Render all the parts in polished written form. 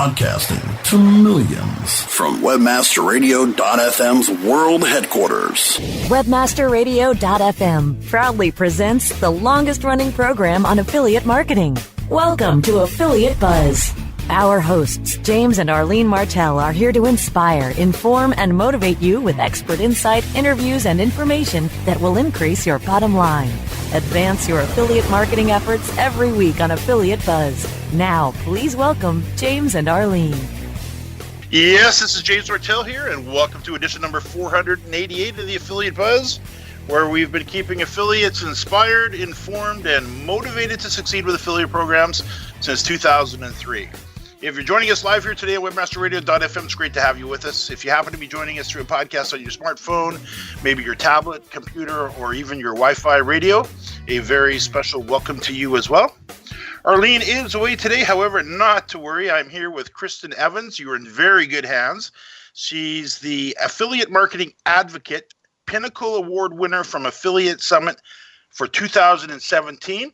Broadcasting to millions from WebmasterRadio.fm's world headquarters. WebmasterRadio.fm proudly presents the longest-running program on affiliate marketing. Welcome to Affiliate Buzz. Our hosts, James and Arlene Martell, are here to inspire, inform, and motivate you with expert insight, interviews, and information that will increase your bottom line. Advance your affiliate marketing efforts every week on Affiliate Buzz. Now, please welcome James and Arlene. Yes, this is James Martell here, and welcome to edition number 488 of the Affiliate Buzz, where we've been keeping affiliates inspired, informed, and motivated to succeed with affiliate programs since 2003. If you're joining us live here today at WebmasterRadio.fm, it's great to have you with us. If you happen to be joining us through a podcast on your smartphone, maybe your tablet, computer, or even your Wi-Fi radio, a very special welcome to you as well. Arlene is away today, however, not to worry. I'm here with Christen Evans. You are in very good hands. She's the Affiliate Marketing Advocate, Pinnacle Award winner from Affiliate Summit for 2017.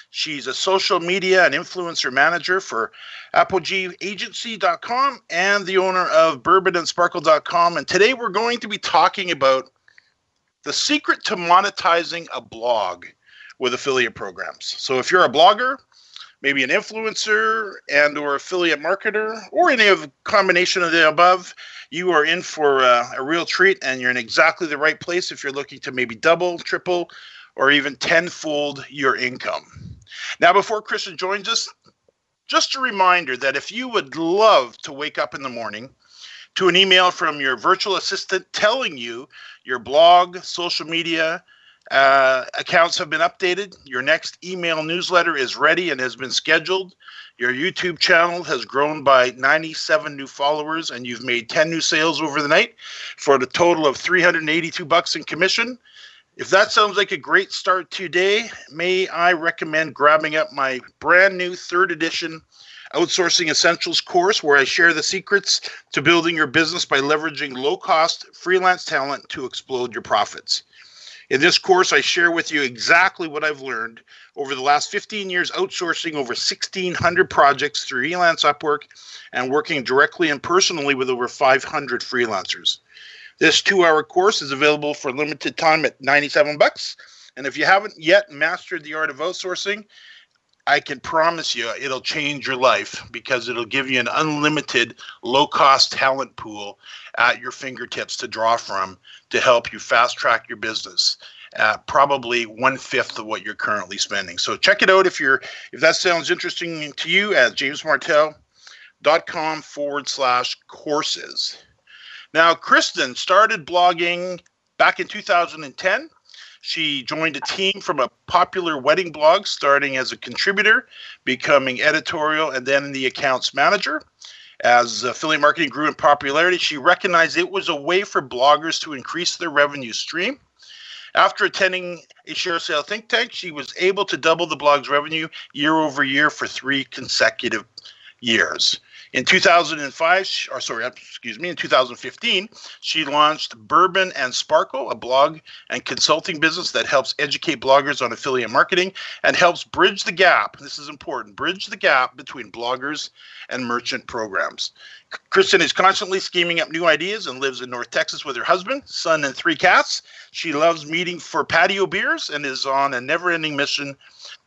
She's a social media and influencer manager for ApogeeAgency.com and the owner of BourbonandSparkle.com. And today we're going to be talking about the secret to monetizing a blog with affiliate programs. So if you're a blogger, maybe an influencer and or affiliate marketer, or any of combination of the above, you are in for a real treat, and you're in exactly the right place if you're looking to maybe double, triple, or even tenfold your income. Now, before Christen joins us, just a reminder that if you would love to wake up in the morning to an email from your virtual assistant telling you your blog, social media, accounts have been updated, your next email newsletter is ready and has been scheduled, your YouTube channel has grown by 97 new followers, and you've made 10 new sales over the night for the total of $382 in commission. If that sounds like a great start today, may I recommend grabbing up my brand new 3rd edition Outsourcing Essentials course, where I share the secrets to building your business by leveraging low-cost freelance talent to explode your profits. In this course, I share with you exactly what I've learned over the last 15 years outsourcing over 1,600 projects through Elance Upwork and working directly and personally with over 500 freelancers. This 2-hour course is available for a limited time at $97. And if you haven't yet mastered the art of outsourcing, I can promise you it'll change your life, because it'll give you an unlimited low-cost talent pool at your fingertips to draw from to help you fast-track your business at probably 1/5 of what you're currently spending. So check it out if that sounds interesting to you at jamesmartell.com/courses. Now, Christen started blogging back in 2010. She joined a team from a popular wedding blog, starting as a contributor, becoming editorial, and then the accounts manager. As affiliate marketing grew in popularity, she recognized it was a way for bloggers to increase their revenue stream. After attending a Shareasale Thinktank, she was able to double the blog's revenue year over year for 3 consecutive years. In 2015, she launched Bourbon and Sparkle, a blog and consulting business that helps educate bloggers on affiliate marketing and helps bridge the gap. This is important, bridge the gap between bloggers and merchant programs. Christen is constantly scheming up new ideas and lives in North Texas with her husband, son, and 3 cats. She loves meeting for patio beers and is on a never-ending mission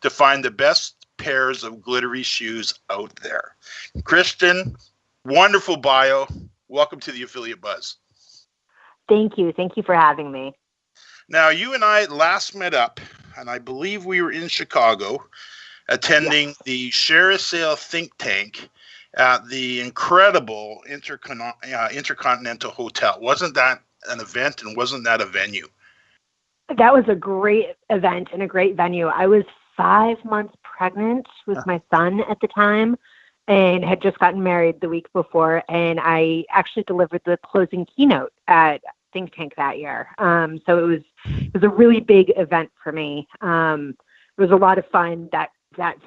to find the best pairs of glittery shoes out there. Christen, wonderful bio. Welcome to the Affiliate Buzz. Thank you. Thank you for having me. Now, you and I last met up, and I believe we were in Chicago attending the Shareasale Thinktank at the incredible Intercontinental Hotel. Wasn't that an event, and wasn't that a venue? That was a great event and a great venue. I was 5 months pregnant with my son at the time and had just gotten married the week before, and I actually delivered the closing keynote at Think Tank that year. So it was a really big event for me. It was a lot of fun. That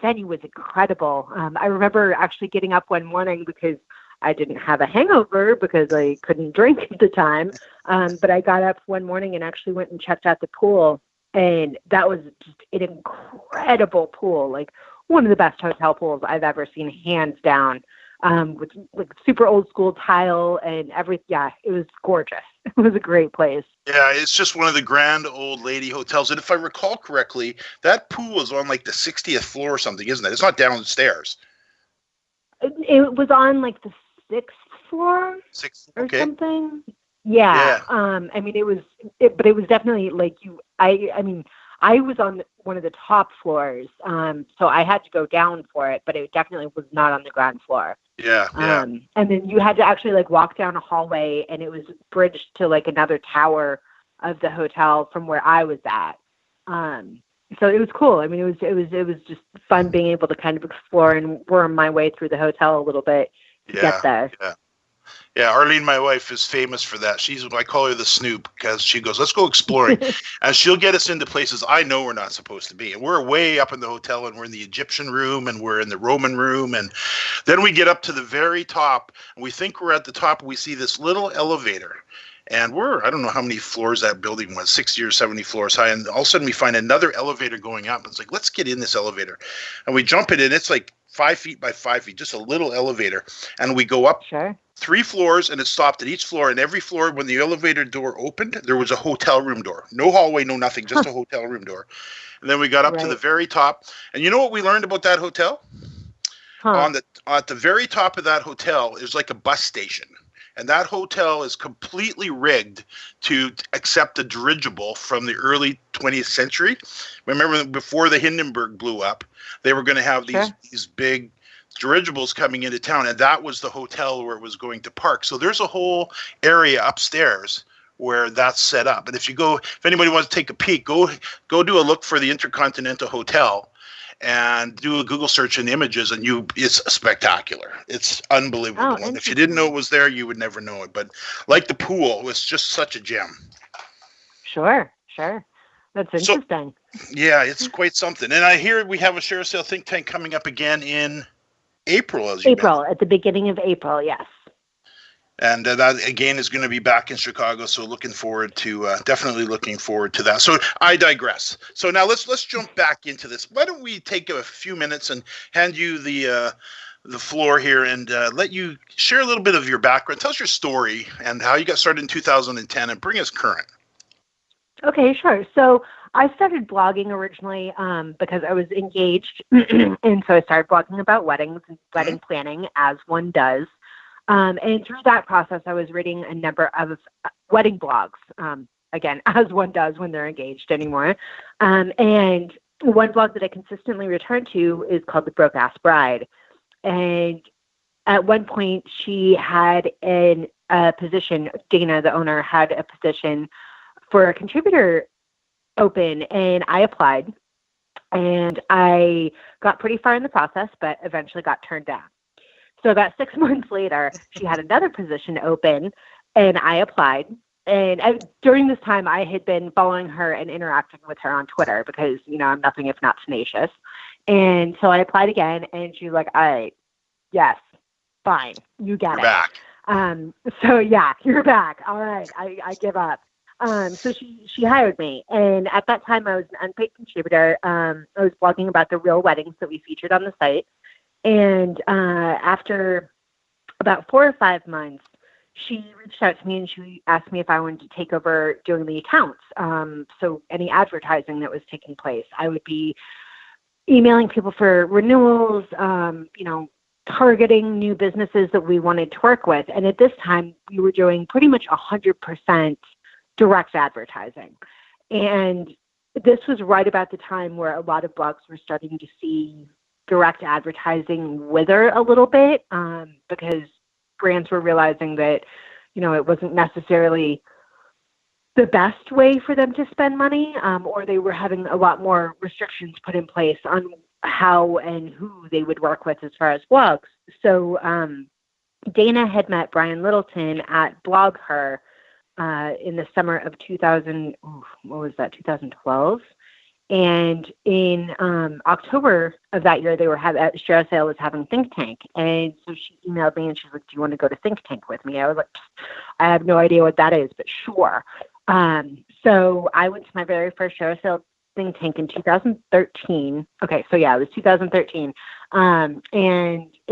venue was incredible. I remember actually getting up one morning because I didn't have a hangover because I couldn't drink at the time. But I got up one morning and actually went and checked out the pool. And that was just an incredible pool, like one of the best hotel pools I've ever seen, hands down. with like super old school tile and everything. Yeah, it was gorgeous. It was a great place. Yeah, it's just one of the grand old lady hotels. And if I recall correctly, that pool is on like the 60th floor or something, isn't it? It's not downstairs. It was on like the 6th floor or something. Yeah. I mean, but it was definitely like I mean, I was on one of the top floors, so I had to go down for it, but it definitely was not on the ground floor. Yeah. And then you had to actually like walk down a hallway, and it was bridged to like another tower of the hotel from where I was at. So it was cool. I mean, it was just fun being able to kind of explore and worm my way through the hotel a little bit to get there. Yeah, Arlene, my wife, is famous for that. I call her the Snoop because she goes, let's go exploring. And she'll get us into places I know we're not supposed to be. And we're way up in the hotel, and we're in the Egyptian room, and we're in the Roman room. And then we get up to the very top, and we think we're at the top, and we see this little elevator. And I don't know how many floors that building was, 60 or 70 floors high. And all of a sudden we find another elevator going up. It's like, let's get in this elevator. And we jump in, and it's like 5 feet by 5 feet, just a little elevator. And we go up 3 floors, and it stopped at each floor. And every floor, when the elevator door opened, there was a hotel room door. No hallway, no nothing, just a hotel room door. And then we got up to the very top. And you know what we learned about that hotel? At the very top of that hotel is like a bus station. And that hotel is completely rigged to accept a dirigible from the early 20th century. Remember, before the Hindenburg blew up, they were going to have these big dirigibles coming into town, and that was the hotel where it was going to park. So there's a whole area upstairs where that's set up. And if anybody wants to take a peek, go do a look for the Intercontinental Hotel and do a Google search in images, and it's spectacular. It's unbelievable. And if you didn't know it was there, you would never know it. But like the pool, it was just such a gem. Sure. That's interesting. Yeah, it's quite something. And I hear we have a Shareasale Think Tank coming up again in April, at the beginning of April, yes. And that, again, is going to be back in Chicago, so definitely looking forward to that. So I digress. So now let's jump back into this. Why don't we take a few minutes and hand you the floor here and let you share a little bit of your background. Tell us your story and how you got started in 2010 and bring us current. Okay, sure. So I started blogging originally because I was engaged, and so I started blogging about weddings and wedding planning, as one does. And through that process, I was reading a number of wedding blogs, again, as one does when they're engaged anymore. And one blog that I consistently return to is called The Broke Ass Bride. And at one point, she had a position, Dana, the owner, had a position for a contributor open, and I applied. And I got pretty far in the process, but eventually got turned down. So about 6 months later, she had another position open, and I applied. And during this time, I had been following her and interacting with her on Twitter because, I'm nothing if not tenacious. And so I applied again, and she was like, all right, yes, fine, you get it. Back. So yeah, you're back. All right, I give up. So she hired me. And at that time, I was an unpaid contributor. I was blogging about the real weddings that we featured on the site. And after about 4 or 5 months, she reached out to me and she asked me if I wanted to take over doing the accounts. So any advertising that was taking place, I would be emailing people for renewals, targeting new businesses that we wanted to work with. And at this time, we were doing pretty much 100% direct advertising. And this was right about the time where a lot of blogs were starting to see direct advertising wither a little bit, because brands were realizing that, it wasn't necessarily the best way for them to spend money, or they were having a lot more restrictions put in place on how and who they would work with as far as blogs. So Dana had met Brian Littleton at BlogHer in the summer of 2012. And in October of that year, Shareasale was having Think Tank. And so she emailed me and she's like, do you want to go to Think Tank with me? I was like, I have no idea what that is, but sure. So I went to my very first Shareasale Think Tank in 2013. Okay, so yeah, it was 2013. And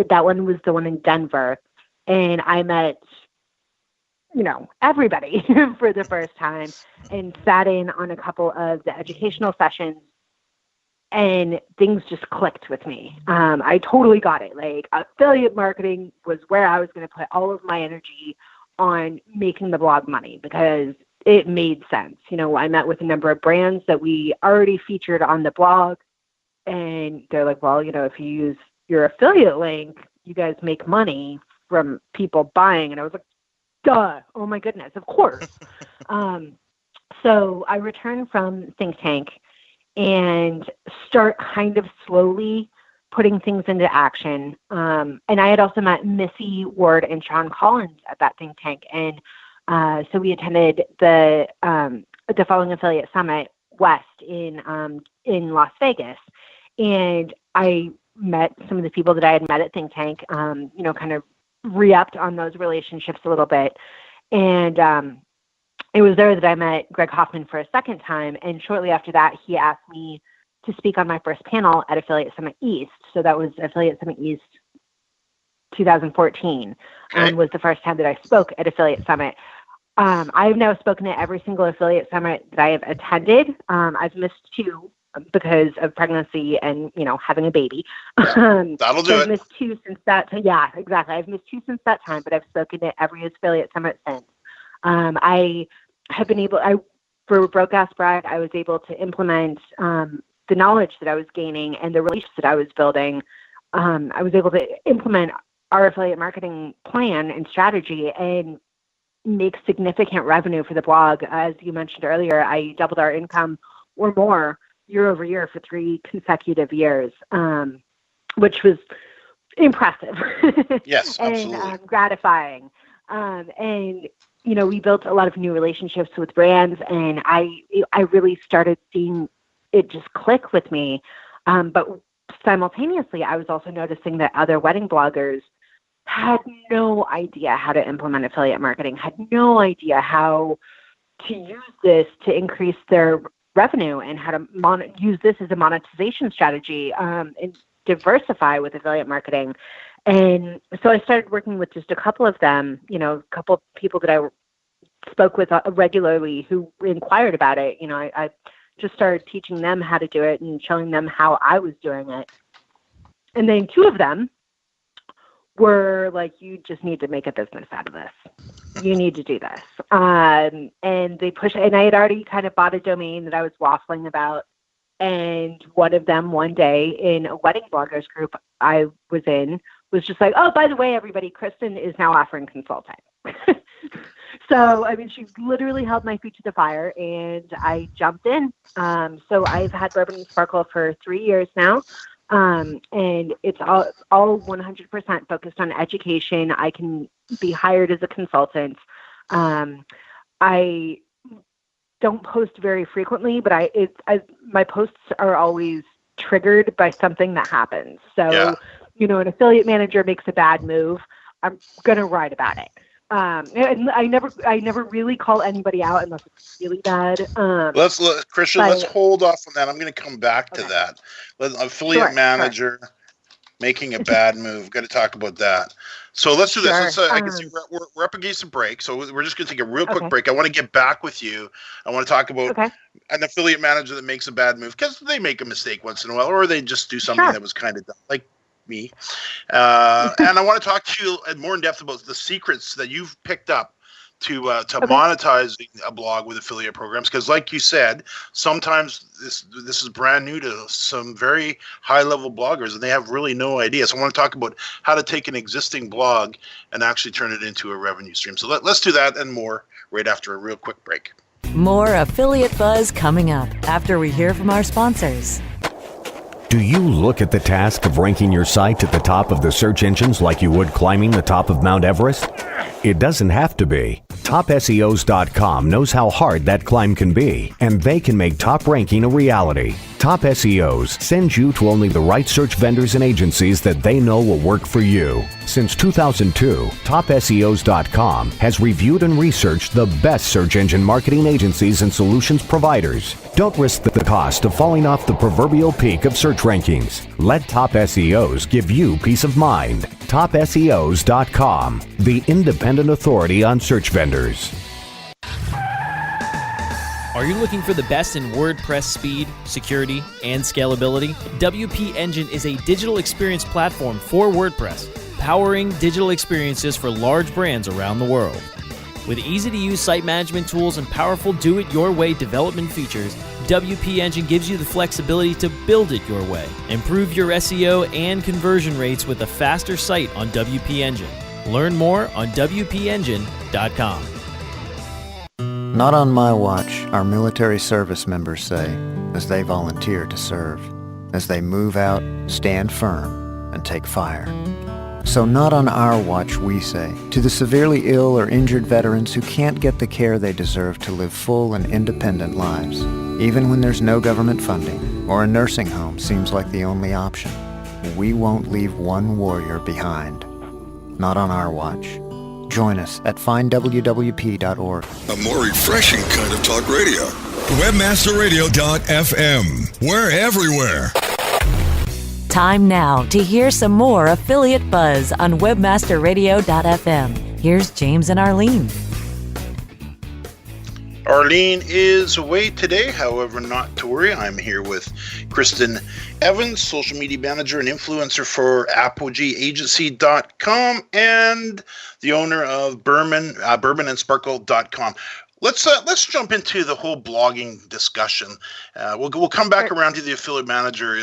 that one was the one in Denver. And I met, everybody for the first time and sat in on a couple of the educational sessions, and things just clicked with me. I totally got it. Like, affiliate marketing was where I was going to put all of my energy on making the blog money because it made sense. I met with a number of brands that we already featured on the blog, and they're like, well, if you use your affiliate link, you guys make money from people buying. And I was like, duh, oh my goodness, of course. So I returned from Think Tank and start kind of slowly putting things into action. And I had also met Missy Ward and Sean Collins at that Think Tank. And so we attended the Following Affiliate Summit West in Las Vegas. And I met some of the people that I had met at Think Tank, kind of re-upped on those relationships a little bit. And it was there that I met Greg Hoffman for a second time. And shortly after that, he asked me to speak on my first panel at Affiliate Summit East. So that was Affiliate Summit East 2014, was the first time that I spoke at Affiliate Summit. I've now spoken at every single Affiliate Summit that I have attended. I've missed 2 because of pregnancy and, having a baby. That'll do it. I've missed 2 since that time. Yeah, exactly. I've missed 2 since that time, but I've spoken at every Affiliate Summit since. I have been able, for Broke Ass Brag, I was able to implement the knowledge that I was gaining and the relationships that I was building. I was able to implement our affiliate marketing plan and strategy and make significant revenue for the blog. As you mentioned earlier, I doubled our income or more year over year for 3 consecutive years, which was impressive. Yes, absolutely. And gratifying. And we built a lot of new relationships with brands, and I really started seeing it just click with me. But simultaneously, I was also noticing that other wedding bloggers had no idea how to implement affiliate marketing, had no idea how to use this to increase their revenue and how to use this as a monetization strategy and diversify with affiliate marketing. And so I started working with just a couple of them, a couple of people that I spoke with regularly who inquired about it. I just started teaching them how to do it and showing them how I was doing it. And then 2 of them were like, you just need to make a business out of this. You need to do this. And they pushed, and I had already kind of bought a domain that I was waffling about. And one of them one day in a wedding bloggers group I was in was just like, oh, by the way, everybody, Christen is now offering consulting. So, she literally held my feet to the fire and I jumped in. So I've had Bourbon and Sparkle for 3 years now. And it's all 100% focused on education. I can be hired as a consultant. I don't post very frequently, but my posts are always triggered by something that happens. So, an affiliate manager makes a bad move, I'm going to write about it. And I never really call anybody out unless it's really bad. Christen, let's hold off on that. I'm going to come back to that. Affiliate manager making a bad move. Got to talk about that. So let's do this. I can see we're up against a break, so we're just going to take a real quick break. I want to get back with you. I want to talk about an affiliate manager that makes a bad move because they make a mistake once in a while, or they just do something that was kind of dumb, like me. And I want to talk to you more in depth about the secrets that you've picked up to monetizing a blog with affiliate programs, because like you said, sometimes this is brand new to some very high level bloggers and they have really no idea. So I want to talk about how to take an existing blog and actually turn it into a revenue stream. So let's do that and more right after a real quick break. More Affiliate Buzz coming up after we hear from our sponsors. Do you look at the task of ranking your site at the top of the search engines like you would climbing the top of Mount Everest? It doesn't have to be. TopSEOs.com knows how hard that climb can be, and they can make top ranking a reality. Top SEOs sends you to only the right search vendors and agencies that they know will work for you. Since 2002, TopSEOs.com has reviewed and researched the best search engine marketing agencies and solutions providers. Don't risk the cost of falling off the proverbial peak of search rankings. Let Top SEOs give you peace of mind. TopSEOs.com, the independent authority on search vendors. Are you looking for the best in WordPress speed, security, and scalability? WP Engine is a digital experience platform for WordPress, powering digital experiences for large brands around the world. With easy-to-use site management tools and powerful do-it-your-way development features, WP Engine gives you the flexibility to build it your way. Improve your SEO and conversion rates with a faster site on WP Engine. Learn more on WPEngine.com. Not on my watch, our military service members say, as they volunteer to serve, as they move out, stand firm, and take fire. So not on our watch, we say, to the severely ill or injured veterans who can't get the care they deserve to live full and independent lives, even when there's no government funding or a nursing home seems like the only option. We won't leave one warrior behind. Not on our watch. Join us at findwwp.org. A more refreshing kind of talk radio. Webmasterradio.fm. We're everywhere. Time now to hear some more affiliate buzz on webmasterradio.fm. Here's James and Arlene. Arlene is away today, however, not to worry. I'm here with Christen Evans, social media manager and influencer for ApogeeAgency.com and the owner of bourbonandsparkle.com. Let's jump into the whole blogging discussion. We'll come back around to the affiliate manager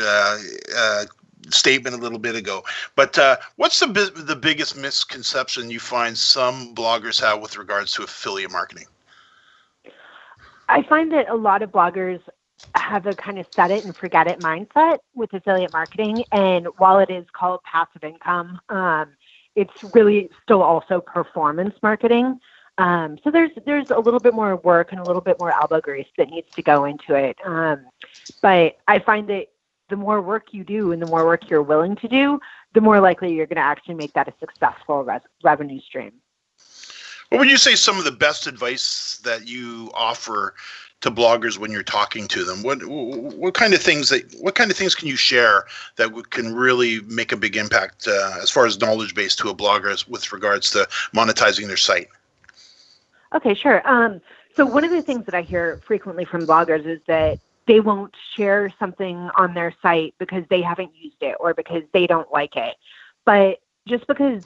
statement a little bit ago. But what's the biggest misconception you find some bloggers have with regards to affiliate marketing? I find that a lot of bloggers have a kind of set it and forget it mindset with affiliate marketing. And while it is called passive income, it's really still also performance marketing. So there's a little bit more work and a little bit more elbow grease that needs to go into it. But I find that the more work you do and the more work you're willing to do, the more likely you're going to actually make that a successful revenue stream. What would you say some of the best advice that you offer to bloggers when you're talking to them? What kind of things can you share that can really make a big impact as far as knowledge base to a blogger with regards to monetizing their site? Okay, sure. So one of the things that I hear frequently from bloggers is that they won't share something on their site because they haven't used it or because they don't like it. But just because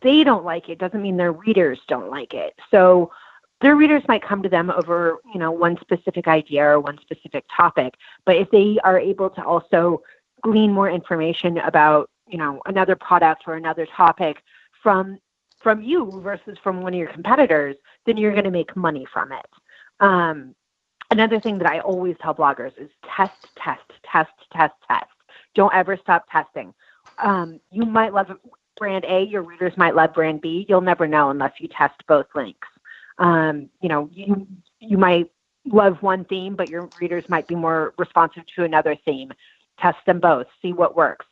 they don't like it doesn't mean their readers don't like it. So their readers might come to them over, one specific idea or one specific topic. But if they are able to also glean more information about, another product or another topic from you versus from one of your competitors, then you're going to make money from it. Another thing that I always tell bloggers is test. Don't ever stop testing. You might love brand A, your readers might love brand B. You'll never know unless you test both links. You might love one theme, but your readers might be more responsive to another theme. Test them both, see what works.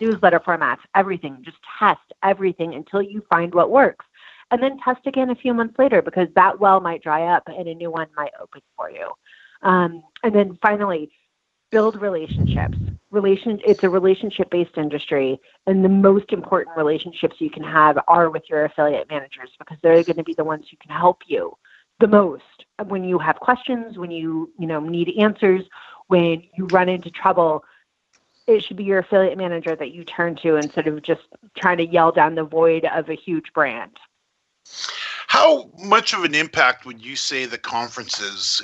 Newsletter formats, everything. Just test everything until you find what works. And then test again a few months later because that well might dry up and a new one might open for you. And then finally, build relationships. It's a relationship-based industry, and the most important relationships you can have are with your affiliate managers because they're going to be the ones who can help you the most when you have questions, when you need answers, when you run into trouble. It should be your affiliate manager that you turn to instead of just trying to yell down the void of a huge brand. How much of an impact would you say the conferences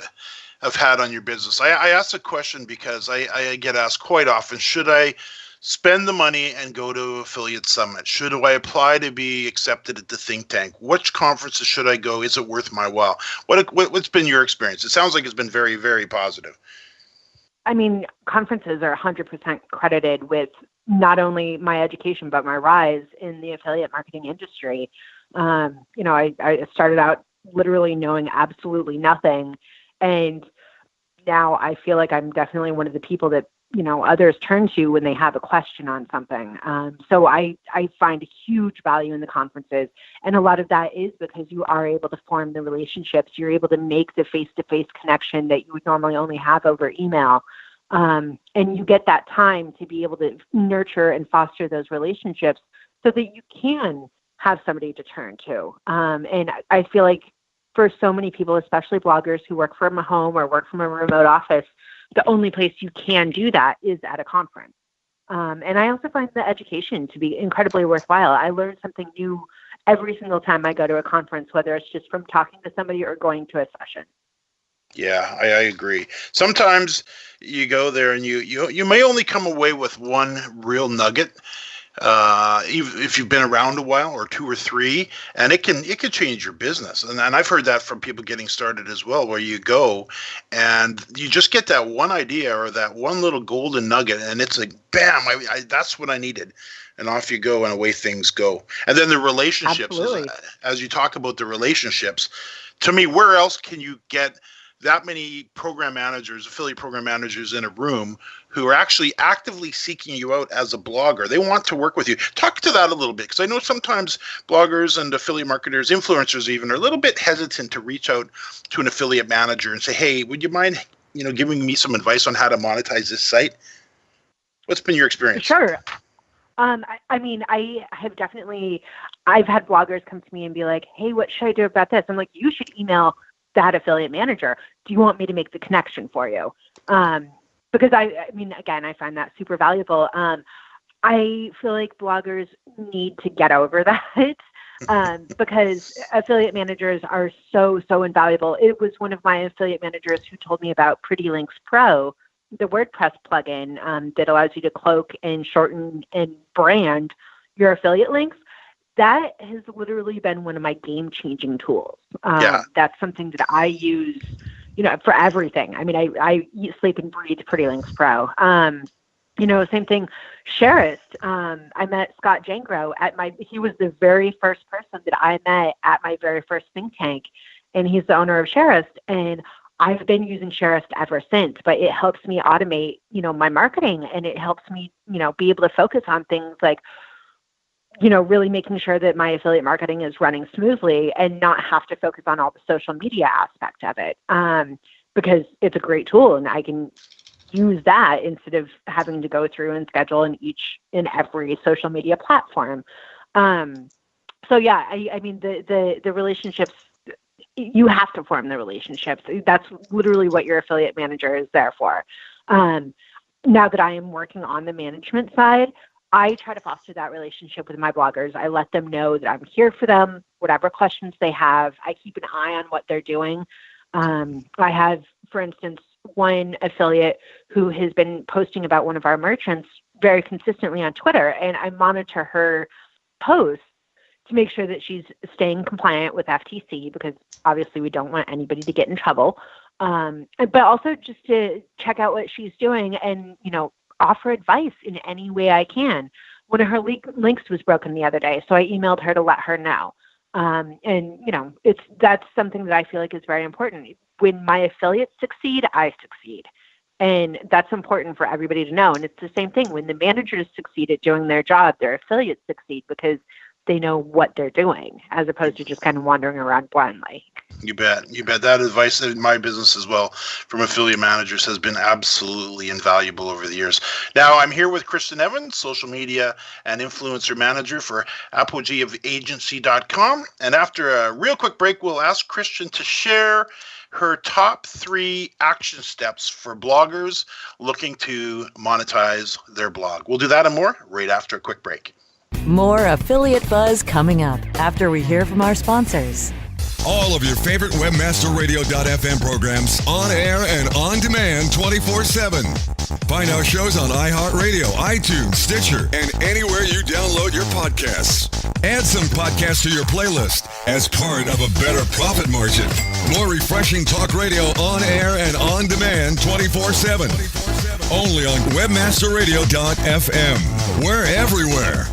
have had on your business? I ask the question because I get asked quite often, should I spend the money and go to Affiliate Summit? Should I apply to be accepted at the Think Tank? Which conferences should I go? Is it worth my while? What's been your experience? It sounds like it's been very, very positive. I mean, conferences are 100% credited with not only my education, but my rise in the affiliate marketing industry. I started out literally knowing absolutely nothing. And now I feel like I'm definitely one of the people that, others turn to when they have a question on something. So I find huge value in the conferences. And a lot of that is because you are able to form the relationships. You're able to make the face-to-face connection that you would normally only have over email. And you get that time to be able to nurture and foster those relationships so that you can have somebody to turn to. And I feel like for so many people, especially bloggers who work from a home or work from a remote office, the only place you can do that is at a conference. And I also find the education to be incredibly worthwhile. I learn something new every single time I go to a conference, whether it's just from talking to somebody or going to a session. Yeah, I agree. Sometimes you go there and you may only come away with one real nugget, even if you've been around a while, or two or three, and it can change your business. And I've heard that from people getting started as well, where you go and you just get that one idea or that one little golden nugget, and it's like, bam, that's what I needed. And off you go, and away things go. And then the relationships, as you talk about the relationships, to me, where else can you get that many program managers, affiliate program managers in a room who are actually actively seeking you out as a blogger? They want to work with you. Talk to that a little bit, because I know sometimes bloggers and affiliate marketers, influencers even, are a little bit hesitant to reach out to an affiliate manager and say, hey, would you mind, giving me some advice on how to monetize this site? What's been your experience? Sure. I've had bloggers come to me and be like, hey, what should I do about this? I'm like, you should email that affiliate manager. Do you want me to make the connection for you? Because I find that super valuable. I feel like bloggers need to get over that because affiliate managers are so invaluable. It was one of my affiliate managers who told me about Pretty Links Pro, the WordPress plugin that allows you to cloak and shorten and brand your affiliate links. That has literally been one of my game-changing tools. That's something that I use, for everything. I mean, I eat, sleep, and breathe Pretty Links Pro. Same thing. Shareasale. I met Scott Jangro he was the very first person that I met at my very first think tank, and he's the owner of Shareasale. And I've been using Shareasale ever since, but it helps me automate, my marketing, and it helps me, be able to focus on things like, really making sure that my affiliate marketing is running smoothly and not have to focus on all the social media aspect of it, because it's a great tool and I can use that instead of having to go through and schedule in each and every social media platform. The relationships, you have to form the relationships. That's literally what your affiliate manager is there for. Now that I am working on the management side, I try to foster that relationship with my bloggers. I let them know that I'm here for them, whatever questions they have. I keep an eye on what they're doing. I have, for instance, one affiliate who has been posting about one of our merchants very consistently on Twitter, and I monitor her posts to make sure that she's staying compliant with FTC, because obviously we don't want anybody to get in trouble. But also just to check out what she's doing and, offer advice in any way I can. One of her links was broken the other day, so I emailed her to let her know. That's something that I feel like is very important. When my affiliates succeed, I succeed. And that's important for everybody to know. And it's the same thing. When the managers succeed at doing their job, their affiliates succeed because they know what they're doing, as opposed to just kind of wandering around blindly. You bet. That advice in my business as well from affiliate managers has been absolutely invaluable over the years. Now I'm here with Christen Evans, social media and influencer manager for apogeeofagency.com. And after a real quick break, we'll ask Christen to share her top 3 action steps for bloggers looking to monetize their blog. We'll do that and more right after a quick break. More Affiliate Buzz coming up after we hear from our sponsors. All of your favorite webmasterradio.fm programs on air and on demand 24/7. Find our shows on iHeartRadio, iTunes, Stitcher, and anywhere you download your podcasts. Add some podcasts to your playlist as part of a better profit margin. More refreshing talk radio on air and on demand 24/7. Only on webmasterradio.fm. We're everywhere.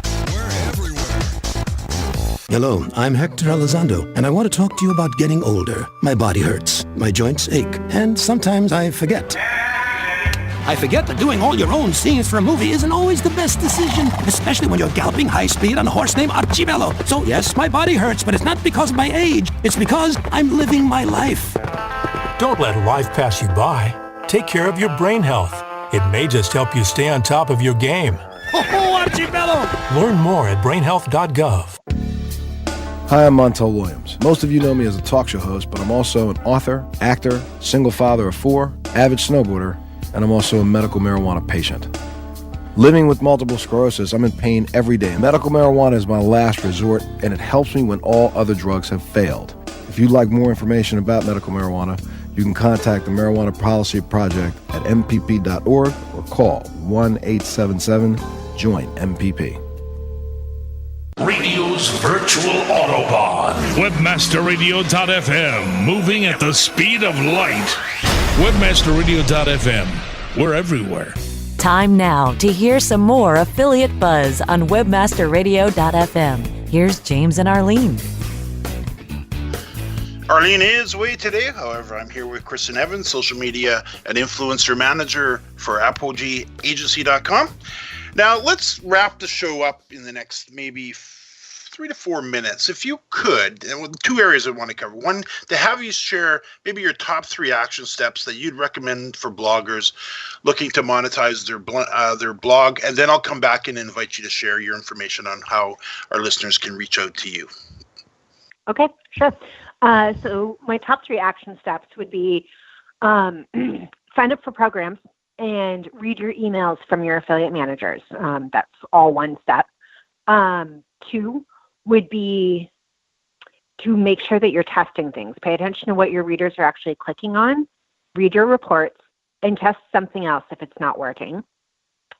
Hello, I'm Hector Elizondo, and I want to talk to you about getting older. My body hurts, my joints ache, and sometimes I forget. I forget that doing all your own scenes for a movie isn't always the best decision, especially when you're galloping high speed on a horse named Archibello. So yes, my body hurts, but it's not because of my age. It's because I'm living my life. Don't let life pass you by. Take care of your brain health. It may just help you stay on top of your game. Oh, Archibello! Learn more at brainhealth.gov. Hi, I'm Montel Williams. Most of you know me as a talk show host, but I'm also an author, actor, single father of 4, avid snowboarder, and I'm also a medical marijuana patient. Living with multiple sclerosis, I'm in pain every day. Medical marijuana is my last resort, and it helps me when all other drugs have failed. If you'd like more information about medical marijuana, you can contact the Marijuana Policy Project at mpp.org or call 1-877-JOIN-MPP. Radio's virtual Autobahn. Webmasterradio.fm, moving at the speed of light. Webmasterradio.fm, we're everywhere. Time now to hear some more affiliate buzz on webmasterradio.fm. Here's James and Arlene. Arlene is away today. However, I'm here with Christen Evans, social media and influencer manager for ApogeeAgency.com. Now, let's wrap the show up in the next maybe 3 to 4 minutes. If you could, and 2 areas I want to cover. One, to have you share maybe your top 3 action steps that you'd recommend for bloggers looking to monetize their blog. And then I'll come back and invite you to share your information on how our listeners can reach out to you. Okay, sure. So my top 3 action steps would be sign up for programs and read your emails from your affiliate managers. That's all one step. 2 would be to make sure that you're testing things. Pay attention to what your readers are actually clicking on, read your reports, and test something else if it's not working.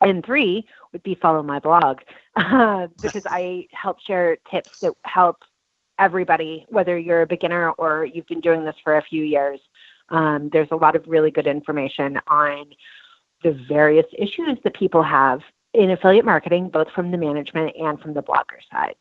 And 3 would be follow my blog because I help share tips that help everybody, whether you're a beginner or you've been doing this for a few years. There's a lot of really good information on the various issues that people have in affiliate marketing, both from the management and from the blogger side.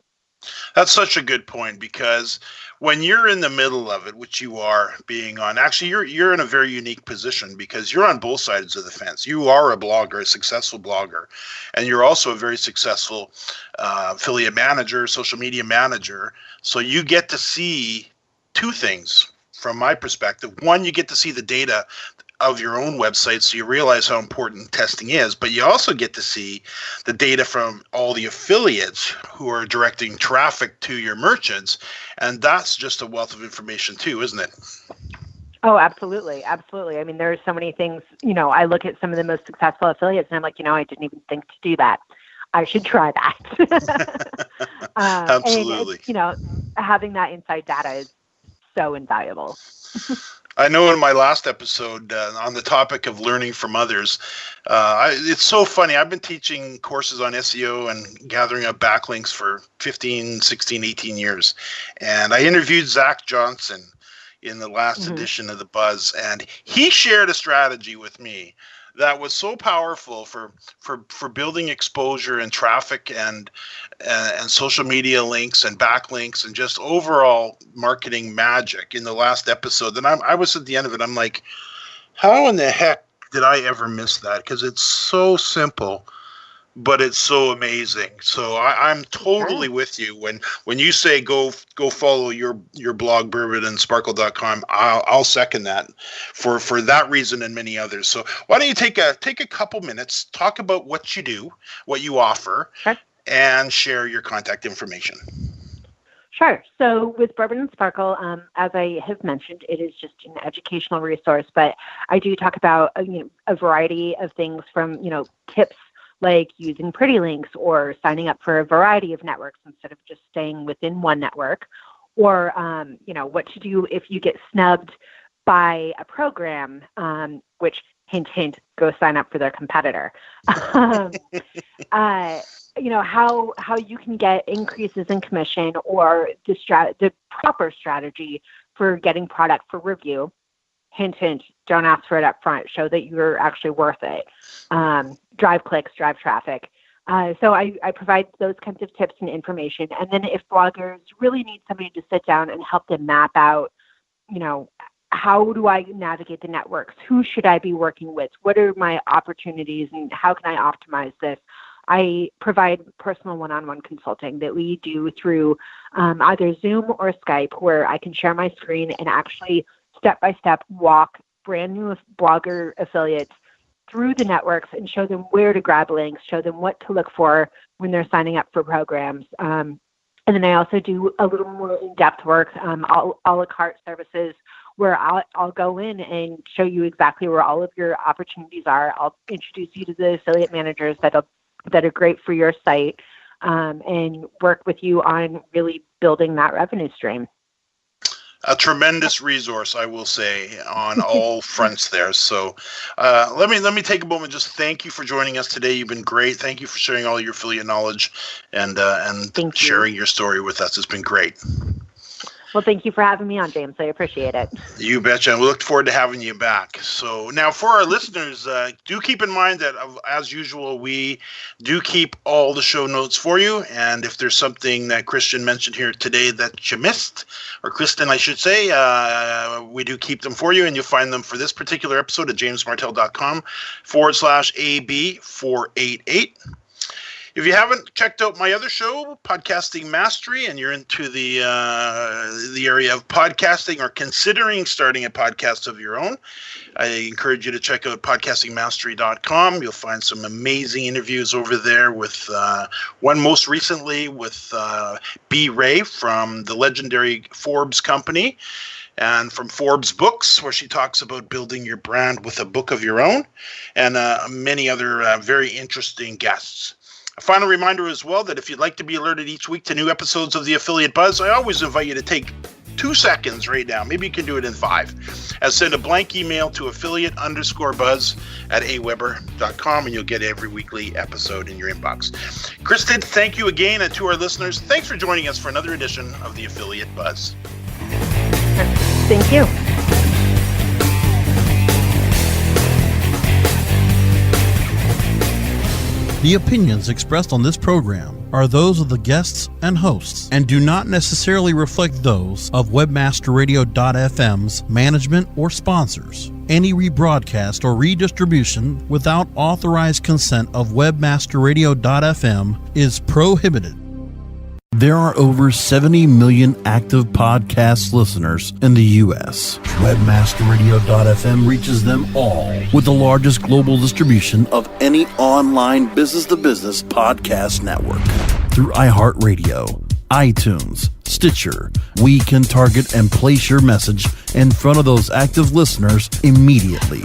That's such a good point, because when you're in the middle of it, which you are being on, actually you're in a very unique position because you're on both sides of the fence. You are a blogger, a successful blogger, and you're also a very successful affiliate manager, social media manager. So you get to see 2 things from my perspective. One, you get to see the data of your own website, so you realize how important testing is, but you also get to see the data from all the affiliates who are directing traffic to your merchants, and that's just a wealth of information too, isn't it? Oh, absolutely. Absolutely. I mean, there are so many things, I look at some of the most successful affiliates and I'm like, I didn't even think to do that. I should try that. Absolutely. And having that inside data is so invaluable. I know in my last episode on the topic of learning from others, it's so funny. I've been teaching courses on SEO and gathering up backlinks for 15, 16, 18 years. And I interviewed Zach Johnson in the last edition of The Buzz, and he shared a strategy with me that was so powerful for building exposure and traffic and social media links and backlinks and just overall marketing magic in the last episode. And I was at the end of it. I'm like, how in the heck did I ever miss that? Because it's so simple, but it's so amazing. So I'm totally with you when you say go follow your blog, bourbonansparkle.com. I'll second that for that reason and many others. So why don't you take a couple minutes, talk about what you do, what you offer, and share your contact information. Sure. So with Bourbon and Sparkle, as I have mentioned, it is just an educational resource, but I do talk about a variety of things from tips like using pretty links or signing up for a variety of networks instead of just staying within one network, or what to do if you get snubbed by a program, which hint hint, go sign up for their competitor. How you can get increases in commission, or the proper strategy for getting product for review. Hint, hint, don't ask for it up front. Show that you're actually worth it. Drive clicks, drive traffic. So I provide those kinds of tips and information. And then if bloggers really need somebody to sit down and help them map out, how do I navigate the networks? Who should I be working with? What are my opportunities and how can I optimize this? I provide personal one-on-one consulting that we do through either Zoom or Skype, where I can share my screen and actually step-by-step walk brand new blogger affiliates through the networks and show them where to grab links, show them what to look for when they're signing up for programs. And then I also do a little more in-depth work, a la carte services, where I'll go in and show you exactly where all of your opportunities are. I'll introduce you to the affiliate managers that are great for your site, and work with you on really building that revenue stream. A tremendous resource, I will say, on all fronts there. So let me take a moment. Just thank you for joining us today. You've been great. Thank you for sharing all your affiliate knowledge and sharing your story with us. It's been great. Well, thank you for having me on, James. I appreciate it. You betcha. And we look forward to having you back. So now for our listeners, do keep in mind that, as usual, we do keep all the show notes for you. And if there's something that Christian mentioned here today that you missed, or Christen, I should say, we do keep them for you. And you'll find them for this particular episode at jamesmartell.com/AB488. If you haven't checked out my other show, Podcasting Mastery, and you're into the area of podcasting or considering starting a podcast of your own, I encourage you to check out podcastingmastery.com. You'll find some amazing interviews over there with one most recently with B. Ray from the legendary Forbes company, and from Forbes Books, where she talks about building your brand with a book of your own, and many other very interesting guests. A final reminder as well that if you'd like to be alerted each week to new episodes of the Affiliate Buzz, I always invite you to take 2 seconds right now. Maybe you can do it in 5. And send a blank email to affiliate_buzz@aweber.com, and you'll get every weekly episode in your inbox. Christen, thank you again. And to our listeners, thanks for joining us for another edition of the Affiliate Buzz. Thank you. The opinions expressed on this program are those of the guests and hosts and do not necessarily reflect those of webmasterradio.fm's management or sponsors. Any rebroadcast or redistribution without authorized consent of webmasterradio.fm is prohibited. There are over 70 million active podcast listeners in the U.S. Webmasterradio.fm reaches them all with the largest global distribution of any online business-to-business podcast network. Through iHeartRadio, iTunes, Stitcher, we can target and place your message in front of those active listeners immediately.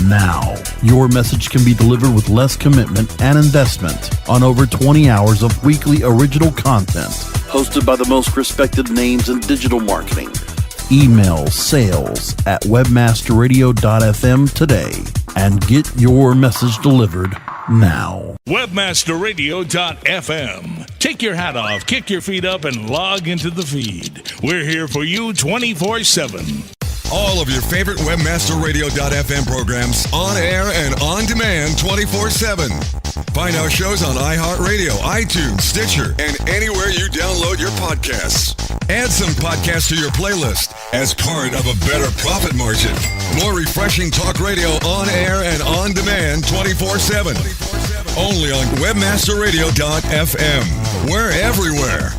Now, your message can be delivered with less commitment and investment on over 20 hours of weekly original content hosted by the most respected names in digital marketing. Email sales@webmasterradio.fm today and get your message delivered now. Webmasterradio.fm. Take your hat off, kick your feet up, and log into the feed. We're here for you 24/7. All of your favorite webmasterradio.fm programs on air and on demand 24/7. Find our shows on iHeartRadio, iTunes, Stitcher, and anywhere you download your podcasts. Add some podcasts to your playlist as part of a better profit margin. More refreshing talk radio on air and on demand 24/7. Only on webmasterradio.fm. We're everywhere.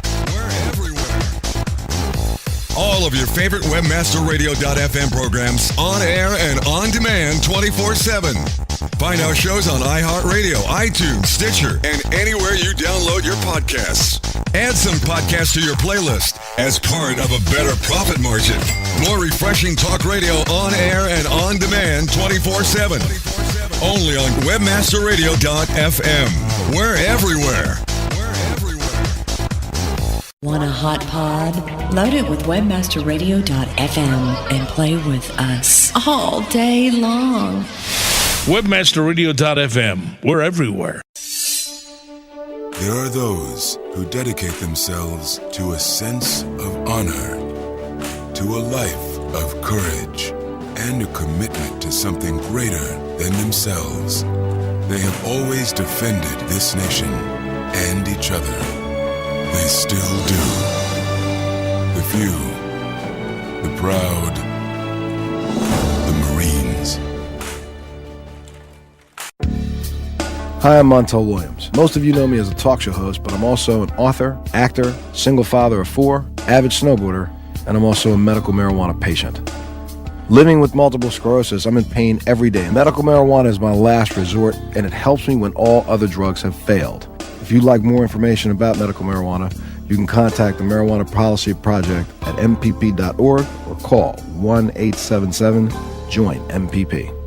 All of your favorite webmasterradio.fm programs on air and on demand 24/7. Find our shows on iHeartRadio, iTunes, Stitcher, and anywhere you download your podcasts. Add some podcasts to your playlist as part of a better profit margin. More refreshing talk radio on air and on demand 24/7. Only on webmasterradio.fm. We're everywhere. Want a hot pod? Load it with webmasterradio.fm and play with us all day long. Webmasterradio.fm. We're everywhere. There are those who dedicate themselves to a sense of honor, to a life of courage, and a commitment to something greater than themselves. They have always defended this nation and each other. They still do. The few, the proud, the Marines. Hi, I'm Montel Williams. Most of you know me as a talk show host, but I'm also an author, actor, single father of 4, avid snowboarder, and I'm also a medical marijuana patient. Living with multiple sclerosis, I'm in pain every day. Medical marijuana is my last resort, and it helps me when all other drugs have failed. If you'd like more information about medical marijuana, you can contact the Marijuana Policy Project at mpp.org or call 1-877-JOIN-MPP.